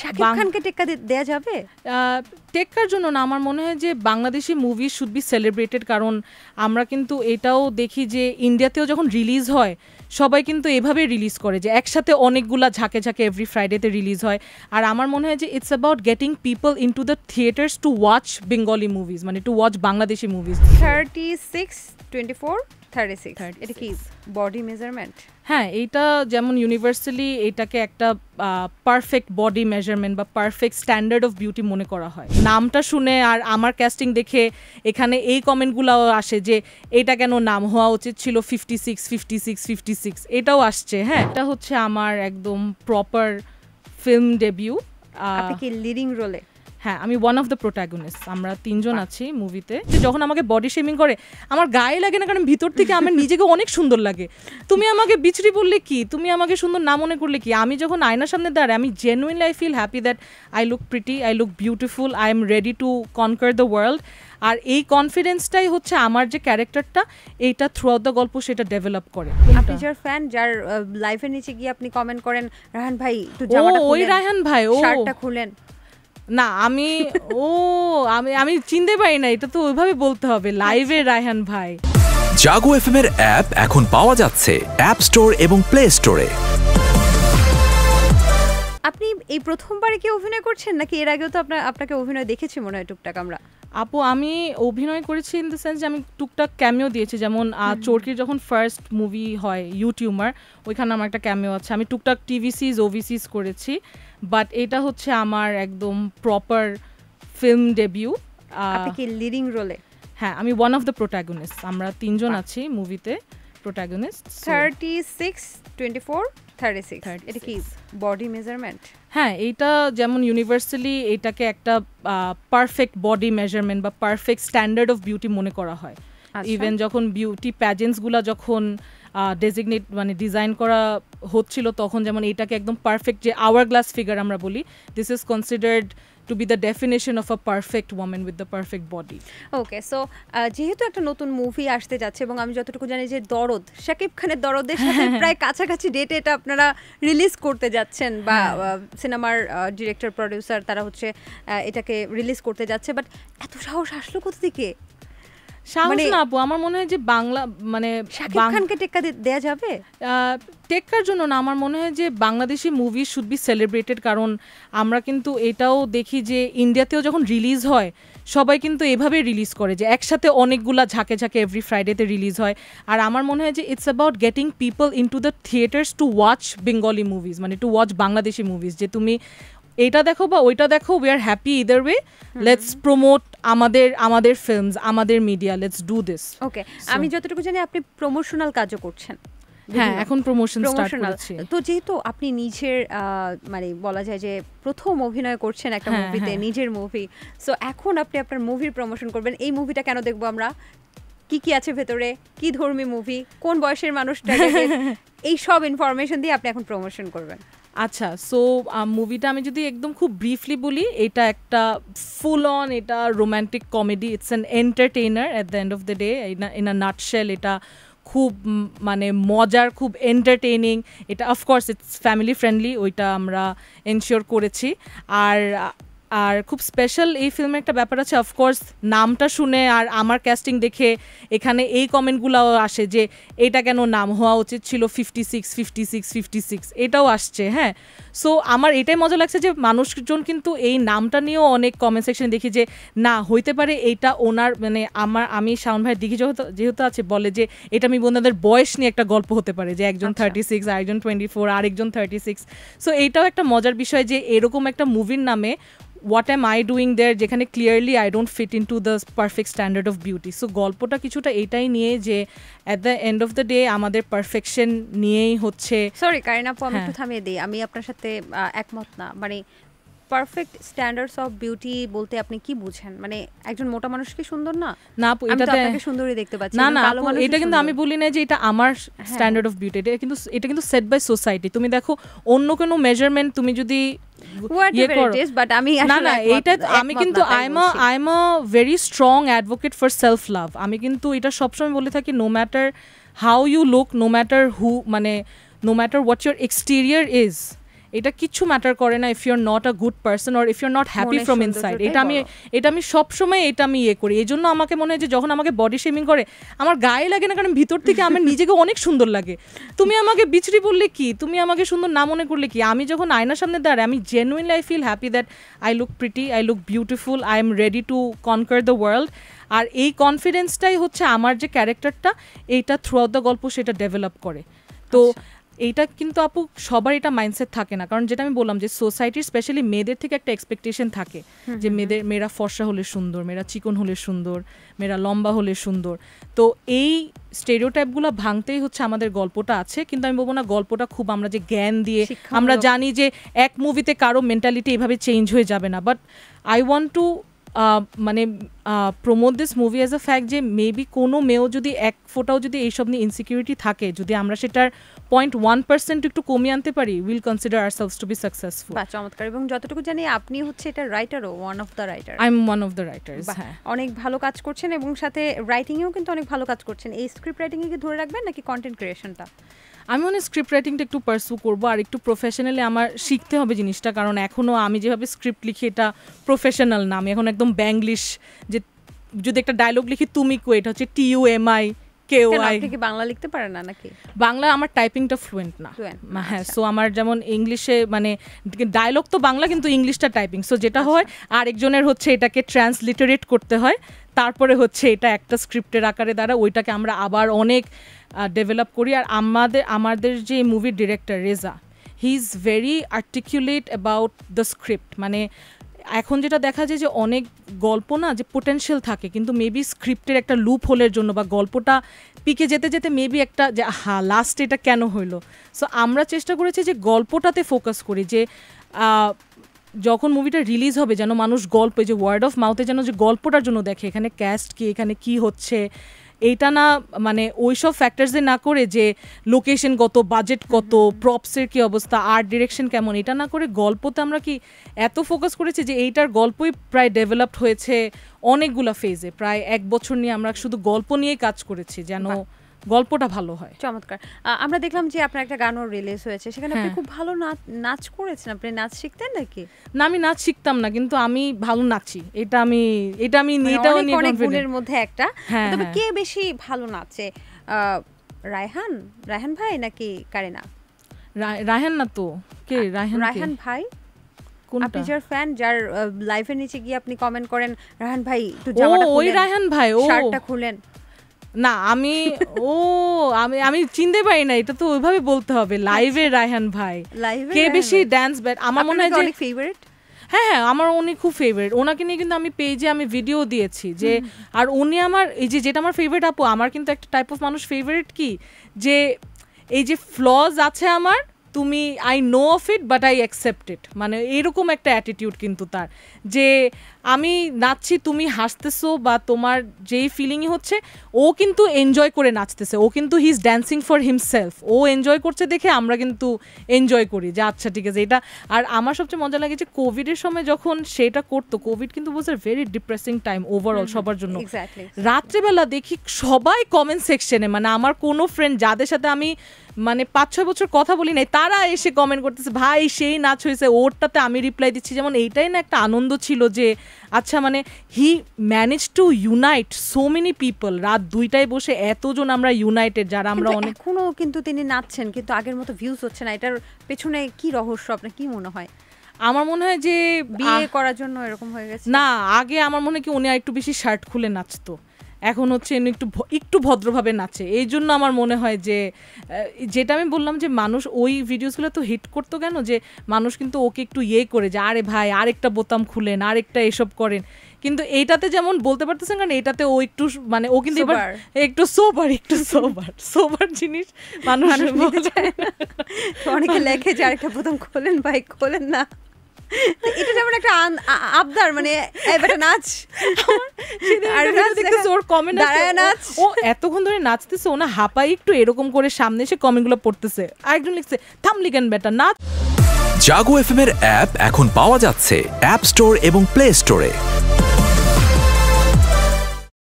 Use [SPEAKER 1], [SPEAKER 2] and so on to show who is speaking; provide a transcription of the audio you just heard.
[SPEAKER 1] শাকিব খানকে টেক্কা দেয়া যাবে?
[SPEAKER 2] টেক্কার জন্য না, আমার মনে হয় যে Bangladeshi movie should be celebrated, কারণ আমরা কিন্তু এটাও দেখি যে ইন্ডিয়াতেও যখন রিলিজ হয় সবাই কিন্তু এভাবে রিলিজ করে যে একসাথে অনেকগুলা ঝাঁকে ঝাঁকে এভরি ফ্রাইডেতে রিলিজ হয়। আর আমার মনে হয় যে it's about getting people in to the theatres to watch Bengali movies, মানে টু ওয়াচ বাংলাদেশি মুভিজ।
[SPEAKER 1] 36, 24, 36 এটা কি বডি মেজারমেন্ট?
[SPEAKER 2] হ্যাঁ, এইটা যেমন ইউনিভার্সালি এটাকে একটা পারফেক্ট বডি মেজারমেন্ট বা পারফেক্ট স্ট্যান্ডার্ড অফ বিউটি মনে করা হয়। নামটা শুনে আর আমার ক্যাস্টিং দেখে এখানে এই কমেন্টগুলোও আসে যে এটা কেন নাম হওয়া উচিত ছিল 56, 56, 56, এটাও আসছে। হ্যাঁ, এটা হচ্ছে আমার একদম প্রপার ফিল্ম ডেবিউ।
[SPEAKER 1] আপনি কি লিডিং রোলে?
[SPEAKER 2] হ্যাঁ, আমি ওয়ান অফ দ্য প্রোটাগনিস্ট। আমরা 3 জন আছি মুভিতে। যখন আমাকে বডি শেমিং করে আমার গায়ে লাগে না, কারণ ভিতর থেকে আমার নিজেকে অনেক সুন্দর লাগে। তুমি আমাকে বিচরি বললে কি, তুমি আমাকে সুন্দর না মনে করলে কি, আমি যখন আয়নার সামনে দাঁড়াই আমি genuinely I feel happy that I look pretty, I look beautiful, I am ready to conquer the world. আর এই কনফিডেন্সটাই হচ্ছে আমার যে ক্যারেক্টারটা এইটা থ্রু আউট দ্য গল্প সেটা ডেভেলপ করে।
[SPEAKER 1] আপনি যার ফ্যান, যার লাইফের নিচে গিয়ে আপনি কমেন্ট করেন রায়হান ভাই একটু জামাটা খুলেন,
[SPEAKER 2] ওই রায়হান ভাই, ও
[SPEAKER 1] শার্টটা খুলেন,
[SPEAKER 2] না আমি আমি চিনতে পারি না, এটা তো ওইভাবে বলতে হবে লাইভে রায়হান ভাই।
[SPEAKER 3] জাগো এফএম এর অ্যাপ এখন পাওয়া যাচ্ছে অ্যাপ স্টোর এবং প্লে স্টোরে।
[SPEAKER 1] আপনি এই প্রথমবারে কি অভিনয় করছেন নাকি এর আগেও তো আপনাকে অভিনয় দেখেছি মনে হয় টুকটাক আমরা?
[SPEAKER 2] আপু, আমি অভিনয় করেছি ইন দ্য সেন্স যে আমি টুকটাক ক্যামিও দিয়েছি, যেমন চোরকির যখন ফার্স্ট মুভি হয় ইউটিউবার, ওইখানে আমার একটা ক্যামিও আছে। আমি টুকটাক টিভিসিজ ওভিসিজ করেছি, বাট এটা হচ্ছে আমার একদম প্রপার ফিল্ম ডেবিউ।
[SPEAKER 1] আপনি কি লিডিং রোলে?
[SPEAKER 2] হ্যাঁ, আমি ওয়ান অফ দ্য প্রোটাগনিস্ট। আমরা 3 জন আছি মুভিতে প্রোটাগনিস্ট।
[SPEAKER 1] 36, 24, 36 এটা কি বডি মেজারমেন্ট?
[SPEAKER 2] হ্যাঁ, এইটা যেমন ইউনিভার্সালি এটাকে একটা পারফেক্ট বডি মেজারমেন্ট বা পারফেক্ট স্ট্যান্ডার্ড অফ বিউটি মনে করা হয়। ইভেন যখন বিউটি প্যাজেন্টসগুলো যখন ডেজিগনেট মানে ডিজাইন করা হচ্ছিল তখন যেমন এটাকে একদম পারফেক্ট যে আওয়ার গ্লাস ফিগার আমরা বলি, this is considered to be the definition of a perfect woman with the perfect body.
[SPEAKER 1] Okay, so যেহেতু একটা নতুন মুভি আসতে যাচ্ছে এবং আমি যতটুকু জানি যে দরদ, শাকিব খানের দরদের সাথে প্রায় কাছাকাছি ডেটে এটা আপনারা রিলিজ করতে যাচ্ছেন বা সিনেমার ডিরেক্টর প্রোডিউসার তারা হচ্ছে এটাকে রিলিজ করতে যাচ্ছে, বাট এত সাহস আসলো কোথা থেকে?
[SPEAKER 2] সাহস না আপু, আমার মনে হয় যে বাংলা মানে
[SPEAKER 1] শাকিব খানকে টেক্কা দেয়া যাবে?
[SPEAKER 2] টেক্কার জন্য না, আমার মনে হয় যে Bangladeshi movie should be celebrated, কারণ আমরা কিন্তু এটাও দেখি যে ইন্ডিয়াতেও যখন রিলিজ হয় সবাই কিন্তু এভাবে রিলিজ করে যে একসাথে অনেকগুলা ঝাঁকে ঝাঁকে এভরি ফ্রাইডেতে রিলিজ হয়। আর আমার মনে হয় যে it's about getting people in to the theatres to watch Bengali movies, মানে টু ওয়াচ বাংলাদেশি মুভিজ, যে তুমি এটা দেখো বা ওইটা দেখো, we are happy either way, let's promote আমাদের ফিল্মস, আমাদের মিডিয়া, লেটস ডু দিস।
[SPEAKER 1] ওকে, আমি যতটুকু জানি আপনি প্রমোশনাল কাজও করছেন।
[SPEAKER 2] হ্যাঁ, এখন প্রমোশন স্টার্ট করেছি।
[SPEAKER 1] তো যেহেতু আপনি নিজের মানে বলা যায় যে প্রথম অভিনয় করছেন একটা মুভিতে, নিজের মুভি, সো এখন আপনি আপনার মুভির প্রমোশন করবেন। এই মুভিটা কেন দেখবো আমরা, কি কি আছে ভেতরে, কি ধর্মী মুভি, কোন বয়সের মানুষটা, এই সব ইনফরমেশন দিয়ে আপনি এখন প্রমোশন করবেন।
[SPEAKER 2] আচ্ছা, সো মুভিটা আমি যদি একদম খুব ব্রিফলি বলি, এটা একটা ফুল অন, এটা romantic comedy, it's an entertainer at the end of the day. In a nutshell এটা খুব মানে মজার, খুব এন্টারটেইনিং। এটা অফকোর্স ইটস ফ্যামিলি ফ্রেন্ডলি, ওইটা আমরা এনশিওর করেছি। আর খুব স্পেশাল এই ফিল্মের একটা ব্যাপার আছে, অফকোর্স নামটা শুনে আর আমার ক্যাস্টিং দেখে এখানে এই কমেন্টগুলোও আসে যে এটা কেন নাম হওয়া উচিত ছিল 56, 56, 56, এটাও আসছে। হ্যাঁ, সো আমার এটাই মজা লাগছে যে মানুষজন কিন্তু এই নামটা নিয়েও অনেক কমেন্ট সেকশনে দেখি যে না হইতে পারে এইটা ওনার মানে আমি শাওন ভাইয়ের দিকে যেহেতু আছে বলে যে এটা আমি বোনদের বয়স নিয়ে একটা গল্প হতে পারে, যে একজন 36, আরেকজন 24, আরেকজন 36। সো এইটাও একটা মজার বিষয় যে এরকম একটা মুভির নামে what am I doing there, যেখানে clearly I don't fit in to the perfect standard of beauty. So গল্পটা কিছুটা এটাই নিয়ে যে at the end of the day আমাদের পারফেকশন নিয়েই হচ্ছে।
[SPEAKER 1] সরি কারিনা আপু, আমি একটু থামিয়ে দিই, আমি আপনার সাথে একমত না। মানে পারফেক্ট স্ট্যান্ডার্ডস অফ বিউটি বলতে আপনি কি বুঝেন? মানে একজন মোটা মানুষ কি সুন্দর না?
[SPEAKER 2] না আপু, এটা
[SPEAKER 1] আপনাকে সুন্দরই দেখতে পাচ্ছি।
[SPEAKER 2] না এটা কিন্তু আমি বলি না যে এটা আমার স্ট্যান্ডার্ড অফ বিউটি, এটা কিন্তু সেট বাই সোসাইটি। তুমি দেখো অন্য কোনো মেজারমেন্ট তুমি যদি আমি কিন্তু I am a very strong advocate for self love. আমি কিন্তু এটা সবসময় বলে থাকি, no matter how you look, no matter who, মানে no matter what your exterior is, এটা কিছু ম্যাটার করে না if you are not a good person or if you are not happy from inside. এটা আমি সবসময় আমি ইয়ে করি। এই জন্য আমাকে মনে হয় যে যখন আমাকে বডি শেমিং করে আমার গায়ে লাগে না, কারণ ভিতর থেকে আমার নিজেকে অনেক সুন্দর লাগে। তুমি আমাকে বিচরি বললে কি, তুমি আমাকে সুন্দর না মনে করলে কি, আমি যখন আয়নার সামনে দাঁড়াই আমি genuinely I feel happy that I look pretty, I look beautiful, I am ready to conquer the world. আর এই কনফিডেন্সটাই হচ্ছে আমার যে ক্যারেক্টারটা এইটা থ্রু আউট দ্য গল্প সেটা ডেভেলপ করে। তো এইটা কিন্তু আপু সবার এটা মাইন্ডসেট থাকে না, কারণ যেটা আমি বললাম যে সোসাইটির স্পেশালি মেয়েদের থেকে একটা এক্সপেকটেশন থাকে যে মেয়েরা ফর্সা হলে সুন্দর, মেয়েরা চিকন হলে সুন্দর, মেয়েরা লম্বা হলে সুন্দর। তো এই স্টেরিওটাইপগুলো ভাঙতেই হচ্ছে আমাদের গল্পটা আছে। কিন্তু আমি বলবো না গল্পটা খুব আমরা যে জ্ঞান দিয়ে আমরা জানি যে এক মুভিতে কারো মেন্টালিটি এভাবে চেঞ্জ হয়ে যাবে না, বাট আই ওয়ান্ট টু মানে promote this movie as a fact যে মেবি কোনো মেয়েও যদি এক ফোটাও যদি এইসব নিয়ে ইনসিকিউরিটি থাকে, যদি আমরা সেটার 0.1% একটু কমিয়ে আনতে পারি, will consider ourselves to be successful.
[SPEAKER 1] বাহ, চমৎকার। এবং যতটুকু জানি আপনি হচ্ছে এটা রাইটারও, one of the writer.
[SPEAKER 2] I am one of the writers. হ্যাঁ,
[SPEAKER 1] অনেক ভালো কাজ করছেন এবং সাথে রাইটিংয়েও কিন্তু অনেক ভালো কাজ করছেন। এই স্ক্রিপ্ট রাইটিংয়ে কি ধরে রাখবেন নাকি কন্টেন্ট ক্রিয়েশনটা?
[SPEAKER 2] আমি মনে স্ক্রিপ্ট রাইটিংটা একটু পারসু করবো আর একটু প্রফেশনালি আমার শিখতে হবে জিনিসটা, কারণ এখনও আমি যেভাবে স্ক্রিপ্ট লিখি এটা প্রফেশনাল না। আমি এখন একদম ব্যাংলিশ, যে যদি একটা ডায়লগ লিখি তুমি কো, এটা হচ্ছে TUMI KOI।
[SPEAKER 1] আপনি কি বাংলা লিখতে পারেন না নাকি?
[SPEAKER 2] বাংলা আমার টাইপিংটা ফ্লুয়েন্ট না। হ্যাঁ, সো আমার যেমন ইংলিশে মানে ডায়লগ তো বাংলা কিন্তু ইংলিশটা টাইপিং, সো যেটা হয় আরেকজনের হচ্ছে এটাকে ট্রান্সলিটারেট করতে হয়, তারপরে হচ্ছে এটা একটা স্ক্রিপ্টের আকারে দ্বারা ওইটাকে আমরা আবার অনেক ডেভেলপ করি। আর আমাদের যে মুভির director Reza, he is very articulate about the script. মানে এখন যেটা দেখা যায় যে অনেক গল্প না যে পোটেনশিয়াল থাকে, কিন্তু মেবি স্ক্রিপ্টের একটা লুপ হোলের জন্য বা গল্পটা পিকে যেতে যেতে মেবি একটা যে লাস্ট এটা কেন হইলো। সো আমরা চেষ্টা করেছি যে গল্পটাতে ফোকাস করি, যে যখন মুভিটা রিলিজ হবে যেন মানুষ গল্পে যে ওয়ার্ড অফ মাউথে যেন যে গল্পটার জন্য দেখে এখানে ক্যাস্ট কি, এখানে কি হচ্ছে, এইটা না মানে ওইসব ফ্যাক্টরসে না করে যে লোকেশন কত, বাজেট কত, প্রপসের কি অবস্থা, আর্ট ডিরেকশন কেমন, এটা না করে গল্পতে আমরা কি এত ফোকাস করেছি যে এইটার গল্পই প্রায় ডেভেলপড হয়েছে অনেকগুলো ফেজে। প্রায় 1 বছর নিয়ে আমরা শুধু গল্প নিয়েই কাজ করেছি যেন গল্পটা ভালো হয়।
[SPEAKER 1] চমৎকার। আমরা দেখলাম যে আপনার একটা গানও রিলিজ হয়েছে, সেখানে আপনি খুব ভালো নাচ করেছেন। আপনি নাচ শিখতেন নাকি?
[SPEAKER 2] না, আমি নাচ শিখতাম না, কিন্তু আমি ভালো নাচি। এটা আমি এটাও নিয়ে
[SPEAKER 1] কনফিডেন্টের মধ্যে একটা। তবে কে বেশি ভালো নাচে, রায়হান ভাই নাকি কারিনা?
[SPEAKER 2] রায়হান না তো, কে
[SPEAKER 1] রায়হান ভাই? আপনি যার ফ্যান, যার লাইভের নিচে গিয়ে আপনি কমেন্ট করেন রায়হান ভাই একটু জামাটা খুলেন,
[SPEAKER 2] ওই রায়হান ভাই, ও
[SPEAKER 1] শার্টটা খুলেন।
[SPEAKER 2] না, আমি চিনতে পারি না, এটা তো ওইভাবে বলতে হবে। লাইভে রায়হান ভাই কে বেশি ডান্স ব্যাট, আমার মনে হয় যে
[SPEAKER 1] ফেভারিট।
[SPEAKER 2] হ্যাঁ, আমার উনি খুব ফেভারিট। ওনাকে নিয়ে কিন্তু আমি পেজে আমি ভিডিও দিয়েছি যে, আর উনি আমার এই যেটা আমার ফেভারিট আপু, আমার কিন্তু একটা টাইপ অফ মানুষ ফেভারিট কি, যে এই যে ফ্লজ আছে আমার, তুমি I know of it but I accept it, মানে এরকম একটা অ্যাটিটিউড কিন্তু তার, যে আমি নাচছি তুমি হাসতেছো বা তোমার যেই ফিলিংই হচ্ছে, ও কিন্তু এনজয় করে নাচতেছে, ও কিন্তু he is dancing for himself, ও এনজয় করছে দেখে আমরা কিন্তু এনজয় করি যে আচ্ছা ঠিক আছে এটা। আর আমার সবচেয়ে মজা লাগে যে কোভিডের সময় যখন সেটা করতো, কোভিড কিন্তু was a very depressing time overall সবার জন্য। রাত্রেবেলা দেখি সবাই কমেন্ট সেকশনে, মানে আমার কোনো ফ্রেন্ড যাদের সাথে আমি মানে 5-6 বছর কথা বলি নাই, তারা এসে কমেন্ট করতেছে ভাই সেই নাচ হয়েছে, ওরটাতে আমি রিপ্লাই দিচ্ছি। যেমন এইটাই না একটা আনন্দ ছিল যে আচ্ছা মানে হি manage to unite so many people. রাত 2টায় বসে এতজন আমরা ইউনাইটেড, যারা আমরা অনেক
[SPEAKER 1] এখনো কিন্তু তিনি নাচছেন, কিন্তু আগের মতো ভিউজ হচ্ছে না। এটার পেছনে কি রহস্য, আপনার কি মনে হয়?
[SPEAKER 2] আমার মনে হয় যে
[SPEAKER 1] বিয়ে করার জন্য এরকম হয়ে গেছে
[SPEAKER 2] না, আগে আমার মনে হয় কি উনি একটু বেশি শার্ট খুলে নাচতো, এখন হচ্ছে একটু ভদ্রভাবে নাচে। এই জন্য আমার মনে হয় যে যেটা আমি বললাম যে মানুষ ওই ভিডিওসগুলো তো হিট করতো কেন, যে মানুষ কিন্তু ওকে একটু করে যে আরে ভাই আরেকটা বোতাম খুলেন, আরেকটা এসব করেন। কিন্তু এইটাতে যেমন বলতে পারতেছেন কারণ এটাতে ও একটু মানে ও কিন্তু এবার একটু সোবার জিনিস মানুষ
[SPEAKER 1] অনেকে লেখে যে আরেকটা বোতাম খোলেন ভাই, খোলেন না। এটা যেমন একটা আবদার, মানে এবারে নাচ,
[SPEAKER 2] ওর কমেন্ট নাচ, ও এতক্ষণ ধরে নাচতেছে, ও না হাঁপাই একটু এরকম করে সামনে এসে কমেন্টগুলো পড়তেছে। আরেকজন লিখছে থামলি কেন বেটা নাচ।
[SPEAKER 3] জাগো এফএম এর অ্যাপ এখন পাওয়া যাচ্ছে অ্যাপ স্টোর এবং প্লে স্টোরে।